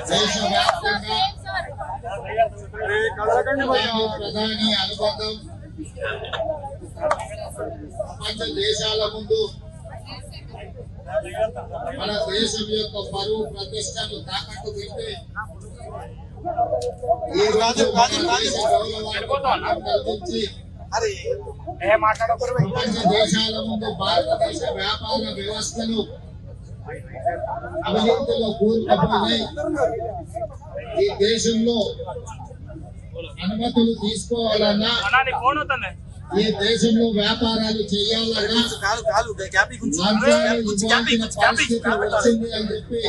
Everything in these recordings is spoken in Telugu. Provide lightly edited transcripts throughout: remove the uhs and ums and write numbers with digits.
దేశవ్యాప్తంగా ప్రధాని అనుబంధం ప్రపంచ దేశాల ముందు మన దేశం యొక్క పరువు ప్రతిష్టను తాకట్టు పెట్టి ఈ రోజు మన దేశ గౌరవాన్ని కల్పించి ప్రపంచ దేశాల ముందు భారతదేశ వ్యాపార వ్యవస్థలు అవినీతిలో కూరుకుపోయినాయి. ఈ దేశంలో అనుమతులు తీసుకోవాలన్నా, ఈ దేశంలో వ్యాపారాలు చేయాలన్నా పరిస్థితి వచ్చింది అని చెప్పి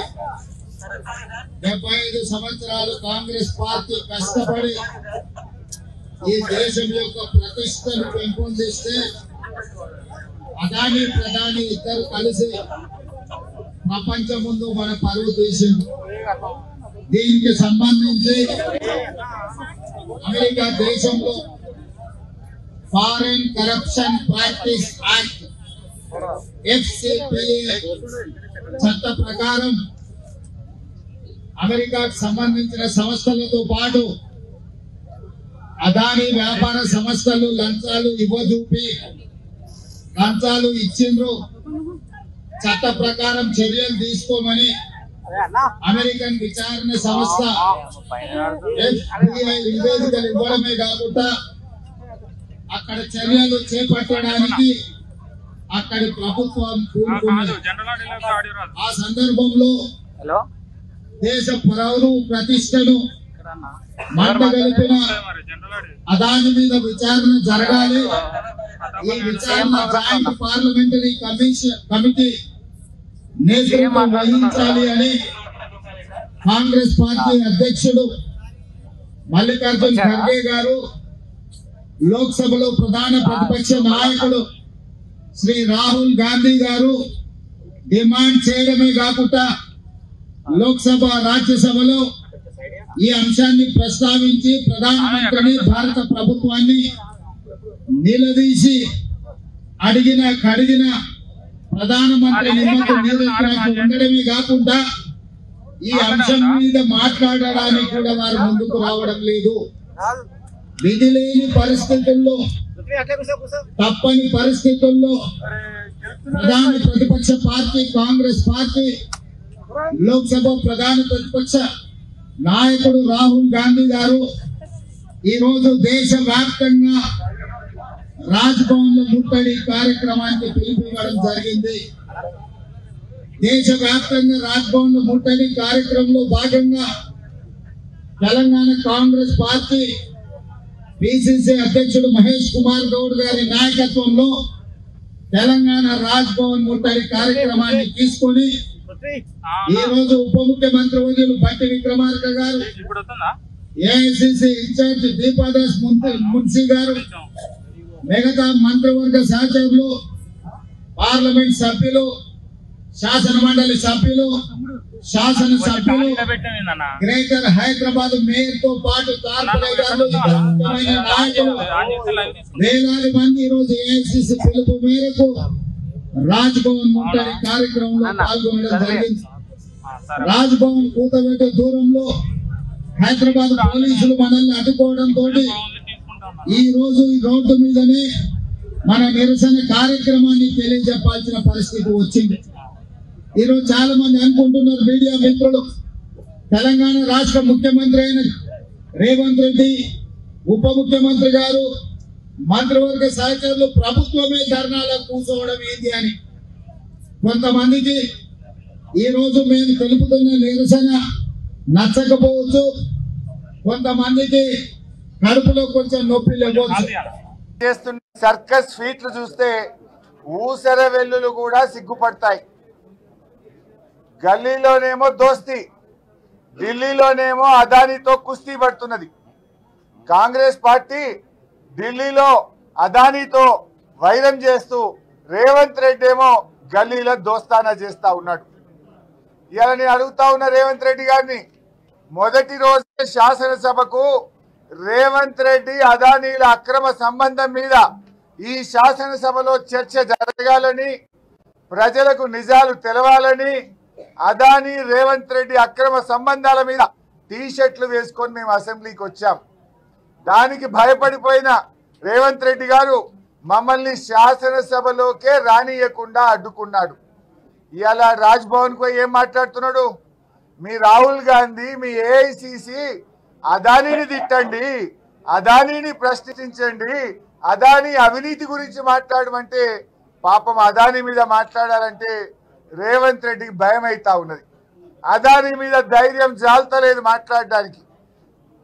75 సంవత్సరాలు కాంగ్రెస్ పార్టీ కష్టపడి ఈ దేశం యొక్క ప్రతిష్టను పెంపొందిస్తే అదాని ప్రధాని ఇద్దరు కలిసి ప్రపంచం ముందు మన పరువు తీసింది. దీనికి సంబంధించి అమెరికా దేశంలో foreign corruption practice act FCPA చట్ట ప్రకారం అమెరికాకు సంబంధించిన సంస్థలతో పాటు అదాని వ్యాపార సంస్థలు లంచాలు ఇవ్వజూపి లంచాలు ఇచ్చిండ్రు, చట్ట ప్రకారం చర్యలు తీసుకోమని అమెరికన్ విచారణ సంస్థ FBI నివేదికలు ఇవ్వడమే కాకుండా అక్కడ చర్యలు చేపట్టడానికి అక్కడి ప్రభుత్వం కూరుకున్నది. ఆ సందర్భంలో దేశ పరువు ప్రతిష్టను మంటగలిపిన అదాని మీద విచారణ జరగాలి. ఈ విచారణ జాయింట్ పార్లమెంటరీ కమిటీ నేతృత్వం వహించాలి అని కాంగ్రెస్ పార్టీ అధ్యక్షుడు మల్లికార్జున్ ఖర్గే గారు, లోక్సభలో ప్రధాన ప్రతిపక్ష నాయకుడు శ్రీ రాహుల్ గాంధీ గారు డిమాండ్ చేయడమే కాకుండా లోక్సభ రాజ్యసభలో ఈ అంశాన్ని ప్రస్తావించి ప్రధానమంత్రిని భారత ప్రభుత్వాన్ని నిలదీసి అడిగిన కడిగిన ప్రధానమంత్రి నిమ్మకు నీరెత్తినట్టు ఉండడమే కాకుండా ఈ అంశం మీద మాట్లాడడానికి కూడా వారు ముందుకు రావడం లేదు. విధి లేని పరిస్థితుల్లో, తప్పని పరిస్థితుల్లో ప్రధాన ప్రతిపక్ష పార్టీ కాంగ్రెస్ పార్టీ లోక్సభ ప్రధాన ప్రతిపక్ష నాయకుడు రాహుల్ గాంధీ గారు ఈ రోజు దేశ వ్యాప్తంగా రాజ్ భవన్ లో ముట్టడి కార్యక్రమానికి పిలుపునివ్వడం జరిగింది. దేశ వ్యాప్తంగా రాజ్ భవన్ లో ముట్టడి కార్యక్రమంలో భాగంగా తెలంగాణ కాంగ్రెస్ పార్టీ పిసిసి అధ్యక్షుడు మహేష్ కుమార్ గౌడ్ గారి నాయకత్వంలో తెలంగాణ రాజ్ భవన్ ముట్టడి కార్యక్రమాన్ని తీసుకొని ఈ రోజు ఉప ముఖ్యమంత్రి వర్యులు భట్టి విక్రమార్క గారు, ఏఐసిసి ఇన్ఛార్జ్ దీపాదాస్ మున్సీ గారు, మిగతా మంత్రివర్గ సహచరులు, పార్లమెంట్ సభ్యులు, శాసన మండలి సభ్యులు, శాసన సభ్యులు, గ్రేటర్ హైదరాబాద్ మేయర్ తో పాటు కార్పొరేటర్లు, నాయకులు వేలాది మంది ఈ రోజు ఏఐసిసి పిలుపు మేరకు రాజ్ భవన్ ముట్టడి కార్యక్రమంలో పాల్గొనడం జరిగింది. రాజ్ భవన్ కూతబెట్టే దూరంలో హైదరాబాద్ పోలీసులు మనల్ని అడ్డుకోవడంతో ఈ రోజు ఈ రోడ్డు మీదనే మన నిరసన కార్యక్రమాన్ని తెలియజెప్పాల్సిన పరిస్థితి వచ్చింది. ఈరోజు చాలా మంది అనుకుంటున్నారు, మీడియా మిత్రులు, తెలంగాణ రాష్ట్ర ముఖ్యమంత్రి అయిన రేవంత్ రెడ్డి, ఉప ముఖ్యమంత్రి గారు, మంత్రివర్గ సహచరులు ప్రభుత్వమే ధర్నాలకు కూర్చోవడం ఏంటి అని. కొంతమందికి ఈ రోజు మేము తెలుపుతున్న నిరసన నచ్చకపోవచ్చు, కొంతమందికి కడుపులో కొంచెం నొప్పి లేవచ్చు. చేస్తున్న సర్కస్ ఫీట్లు చూస్తే ఊసర వెల్లులు కూడా సిగ్గుపడతాయి. గల్లీలోనేమో దోస్తి, ఢిల్లీలోనేమో అదానితో కుస్తీ పడుతున్నది. కాంగ్రెస్ పార్టీ ఢిల్లీలో అదానితో వైరం చేస్తూ, రేవంత్ రెడ్డి ఏమో గల్లీలో దోస్తానా చేస్తా ఉన్నాడు. ఇలా నేను అడుగుతా ఉన్న రేవంత్ రెడ్డి గారిని, మొదటి రోజే శాసనసభకు రేవంత్ రెడ్డి అదానీల అక్రమ సంబంధం మీద ఈ శాసనసభలో చర్చ జరగాలని ప్రజలకు నిజాలు తెలవాలని అదానీ రేవంత్ రెడ్డి అక్రమ సంబంధాల మీద టీషర్ట్లు వేసుకొని మేము అసెంబ్లీకి వచ్చాం. దానికి భయపడిపోయిన రేవంత్ రెడ్డి గారు మమ్మల్ని శాసనసభలోకే రానియకుండా అడ్డుకున్నాడు. ఇవాళ రాజ్భవన్కు పోయి ఏం మాట్లాడుతున్నాడు? మీ రాహుల్ గాంధీ, మీ ఏఐసిసి అదానీని తిట్టండి, అదానీని ప్రశ్నించండి, అదానీ అవినీతి గురించి మాట్లాడమంటే పాపం అదానీ మీద మాట్లాడాలంటే రేవంత్ రెడ్డికి భయం అవుతా ఉన్నది. అదానీ మీద ధైర్యం జాలతలేదు మాట్లాడడానికి.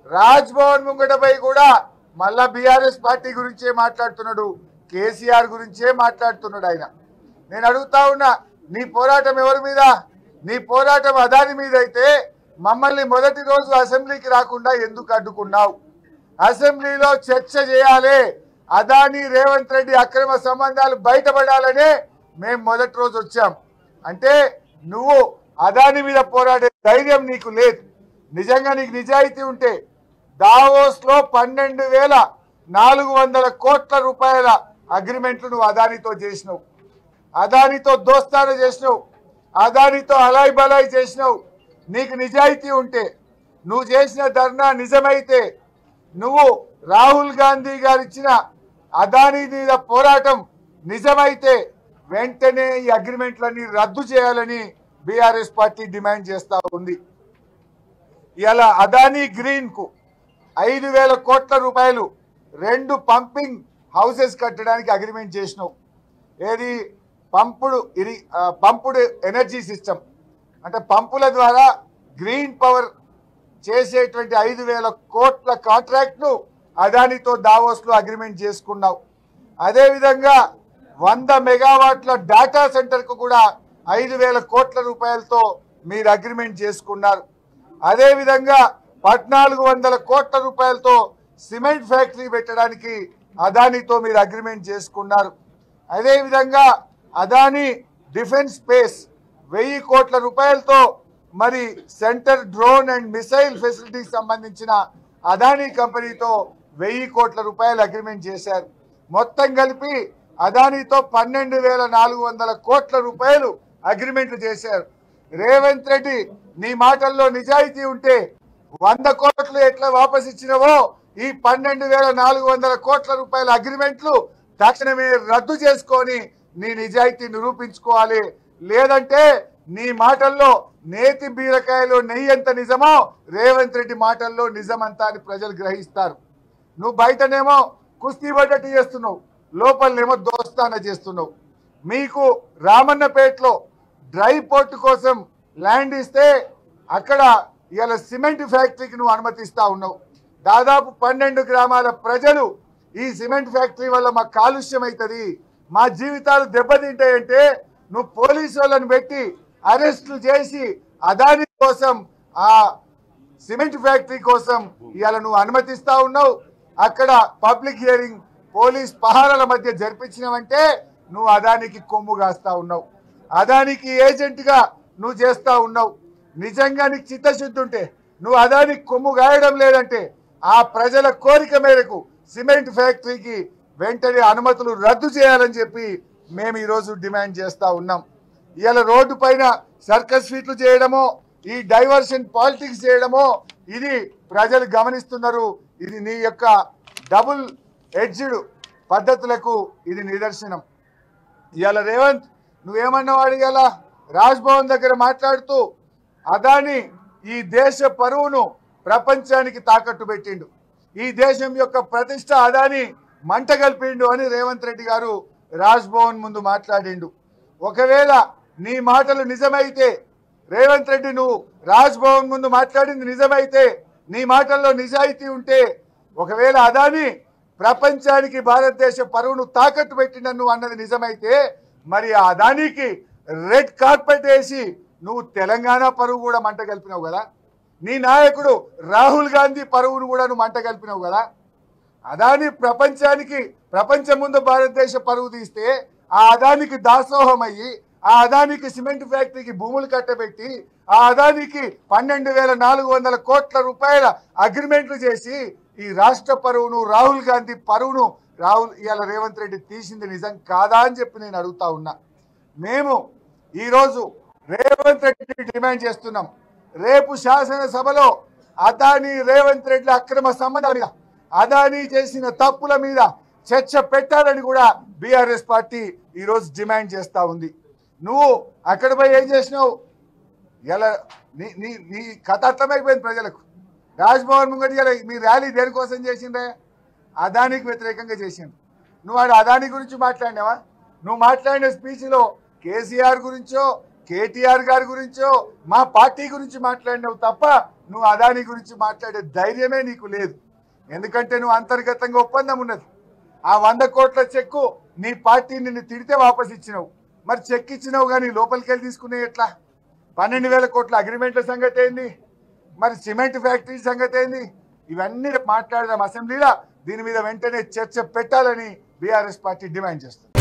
రాజ్భవన్ ముంగటపై కూడా మళ్ళా బీఆర్ఎస్ పార్టీ గురించే మాట్లాడుతున్నాడు, కేసీఆర్ గురించే మాట్లాడుతున్నాడు ఆయన. నేను అడుగుతా ఉన్నా, నీ పోరాటం ఎవరి మీద? నీ పోరాటం అదానీ మీద అయితే మమ్మల్ని మొదటి రోజు అసెంబ్లీకి రాకుండా ఎందుకు అడ్డుకున్నావు? అసెంబ్లీలో చర్చ చేయాలి, అదానీ రేవంత్ రెడ్డి అక్రమ సంబంధాలు బయటపడాలనే మేము మొదటి రోజు వచ్చాం. అంటే నువ్వు అదానీ మీద పోరాడే ధైర్యం నీకు లేదు. నిజంగా నీకు నిజాయితీ ఉంటే దావోస్లో 12,400 కోట్ల రూపాయల అగ్రిమెంట్లు నువ్వు అదానీతో చేసినావు, అదానీతో దోస్తాను చేసినావు, అదానీతో అలాయ్ బలాయ్ చేసినావు. నీకు నిజాయితీ ఉంటే, నువ్వు చేసిన ధర్నా నిజమైతే, నువ్వు రాహుల్ గాంధీ గారు ఇచ్చిన అదానీ మీద పోరాటం నిజమైతే వెంటనే ఈ అగ్రిమెంట్లన్నీ రద్దు చేయాలని బీఆర్ఎస్ పార్టీ డిమాండ్ చేస్తూ ఉంది. ఇలా అదానీ గ్రీన్ కు 5,000 కోట్ల రూపాయలు 2 పంపింగ్ హౌసెస్ కట్టడానికి అగ్రిమెంట్ చేసినావు. ఏది? పంపుడు ఎనర్జీ సిస్టమ్ అంటే పంపుల ద్వారా గ్రీన్ పవర్ చేసేటువంటి 5,000 కోట్ల కాంట్రాక్ట్ను అదానీతో దావోస్లో అగ్రిమెంట్ చేసుకున్నావు. అదేవిధంగా 100 మెగావాట్ల డాటా సెంటర్కు కూడా 5,000 కోట్ల రూపాయలతో మీరు అగ్రిమెంట్ చేసుకున్నారు. అదేవిధంగా 1,400 కోట్ల రూపాయలతో సిమెంట్ ఫ్యాక్టరీ పెట్టడానికి అదానీతో మీరు అగ్రిమెంట్ చేసుకున్నారు. అదేవిధంగా అదానీ డిఫెన్స్ స్పేస్ 1000 కోట్ల రూపాయలతో మరి సెంటర్ డ్రోన్ అండ్ మిసైల్ ఫెసిలిటీకి సంబంధించిన అదానీ కంపెనీతో 1000 కోట్ల రూపాయలు అగ్రిమెంట్ చేశారు. మొత్తం కలిపి అదానీతో 12,400 కోట్ల రూపాయలు అగ్రిమెంట్లు చేశారు. రేవంత్ రెడ్డి, నీ మాటల్లో నిజాయితీ ఉంటే 100 కోట్లు ఎట్లా వాపస్ ఇచ్చినవో ఈ 12,400 కోట్ల రూపాయల అగ్రిమెంట్లు తక్షణమే రద్దు చేసుకొని నీ నిజాయితీ నిరూపించుకోవాలి. లేదంటే నీ మాటల్లో నేతి బీరకాయలో నెయ్యి ఎంత నిజమో రేవంత్ రెడ్డి మాటల్లో నిజమంతా అని ప్రజలు గ్రహిస్తారు. నువ్వు బయటనేమో కుస్తీ పడ్డట్టు చేస్తున్నావు, లోపలనేమో దోస్తాన చేస్తున్నావు. మీకు రామన్నపేటలో డ్రై పోర్ట్ కోసం ల్యాండ్ ఇస్తే అక్కడ ఇవాళ సిమెంట్ ఫ్యాక్టరీకి నువ్వు అనుమతిస్తా ఉన్నావు. దాదాపు 12 గ్రామాల ప్రజలు ఈ సిమెంట్ ఫ్యాక్టరీ వల్ల మా కాలుష్యం అవుతుంది, మా జీవితాలు దెబ్బతింటాయంటే నువ్వు పోలీసు వాళ్ళని పెట్టి అరెస్టులు చేసి అదానీ కోసం ఆ సిమెంట్ ఫ్యాక్టరీ కోసం ఇవాళ నువ్వు అనుమతిస్తా ఉన్నావు. అక్కడ పబ్లిక్ హియరింగ్ పోలీస్ పహారాల మధ్య జరిపించినవంటే నువ్వు అదానికి కొమ్ము కాస్తా ఉన్నావు, అదానికి ఏజెంట్గా నువ్వు చేస్తా ఉన్నావు. నిజంగా నీకు చిత్తశుద్ధి ఉంటే నువ్వు అదానికి కొమ్ము గాయడం లేదంటే ఆ ప్రజల కోరిక మేరకు సిమెంట్ ఫ్యాక్టరీకి వెంటనే అనుమతులు రద్దు చేయాలని చెప్పి మేము ఈరోజు డిమాండ్ చేస్తూ ఉన్నాం. ఇవాళ రోడ్డు పైన సర్కస్ ఫీట్లు చేయడమో, ఈ డైవర్షన్ పాలిటిక్స్ చేయడమో ఇది ప్రజలు గమనిస్తున్నారు. ఇది నీ యొక్క డబుల్ ఎడ్జ్డ్ పద్ధతులకు ఇది నిదర్శనం. ఇవాళ రేవంత్ నువ్వేమన్నవాడు? ఇవాళ రాజ్భవన్ దగ్గర మాట్లాడుతూ అదానీ ఈ దేశ పరువును ప్రపంచానికి తాకట్టు పెట్టిండు, ఈ దేశం యొక్క ప్రతిష్ట అదానీ మంట కలిపిండు అని రేవంత్ రెడ్డి గారు రాజ్భవన్ ముందు మాట్లాడిండు. ఒకవేళ నీ మాటలు నిజమైతే రేవంత్ రెడ్డి, నువ్వు రాజ్భవన్ ముందు మాట్లాడింది నిజమైతే, నీ మాటల్లో నిజాయితీ ఉంటే, ఒకవేళ అదానీ ప్రపంచానికి భారతదేశ పరువును తాకట్టు పెట్టిండని నువ్వు అన్నది నిజమైతే, మరి ఆ అదానీకి రెడ్ కార్పెట్ వేసి నువ్వు తెలంగాణ పరువు కూడా మంట కలిపినావు కదా. నీ నాయకుడు రాహుల్ గాంధీ పరువును కూడా నువ్వు మంట కలిపినావు కదా. అదానీ ప్రపంచం ముందు భారతదేశ పరువు తీస్తే ఆ అదానికి దాసోహం అయ్యి, ఆ అదానికి సిమెంట్ ఫ్యాక్టరీకి భూములు కట్టబెట్టి, ఆ అదానికి 12,400 కోట్ల రూపాయల అగ్రిమెంట్లు చేసి ఈ రాష్ట్ర పరువును, రాహుల్ గాంధీ పరువును ఇవాళ రేవంత్ రెడ్డి తీసింది నిజం కాదా అని చెప్పి నేను అడుగుతా ఉన్నా. మేము ఈరోజు రేవంత్ రెడ్డి డిమాండ్ చేస్తున్నాం, రేపు శాసనసభలో అదానీ రేవంత్ రెడ్డి అక్రమ సంబంధాల మీద, అదానీ చేసిన తప్పుల మీద చర్చ పెట్టాలని కూడా బీఆర్ఎస్ పార్టీ ఈరోజు డిమాండ్ చేస్తూ ఉంది. నువ్వు అక్కడ పోయి ఏం చేసినావు? ఎలా నీ కథ అర్థమైపోయింది ప్రజలకు. రాజ్భవన్ ముంగడి మీ ర్యాలీ దేనికోసం చేసిండే? అదానికి వ్యతిరేకంగా చేసిండు. నువ్వు ఆడ అదాని గురించి మాట్లాడినావా? నువ్వు మాట్లాడిన స్పీచ్లో కేసీఆర్ గురించో కేటీఆర్ గారి గురించో మా పార్టీ గురించి మాట్లాడినావు తప్ప నువ్వు అదాని గురించి మాట్లాడే ధైర్యమే నీకు లేదు. ఎందుకంటే నువ్వు అంతర్గతంగా ఒప్పందం ఉన్నది. ఆ 100 కోట్ల చెక్కు నీ పార్టీ నిన్ను తిడితే వాపస్ ఇచ్చినావు. మరి చెక్ ఇచ్చినావు కానీ లోపలికి వెళ్ళి తీసుకునే ఎట్లా? 12,000 కోట్ల అగ్రిమెంట్ల సంగతి ఏంది? మరి సిమెంట్ ఫ్యాక్టరీ సంగతి ఏంది? ఇవన్నీ మాట్లాడదాం అసెంబ్లీలో. దీని మీద వెంటనే చర్చ పెట్టాలని బీఆర్ఎస్ పార్టీ డిమాండ్ చేస్తుంది.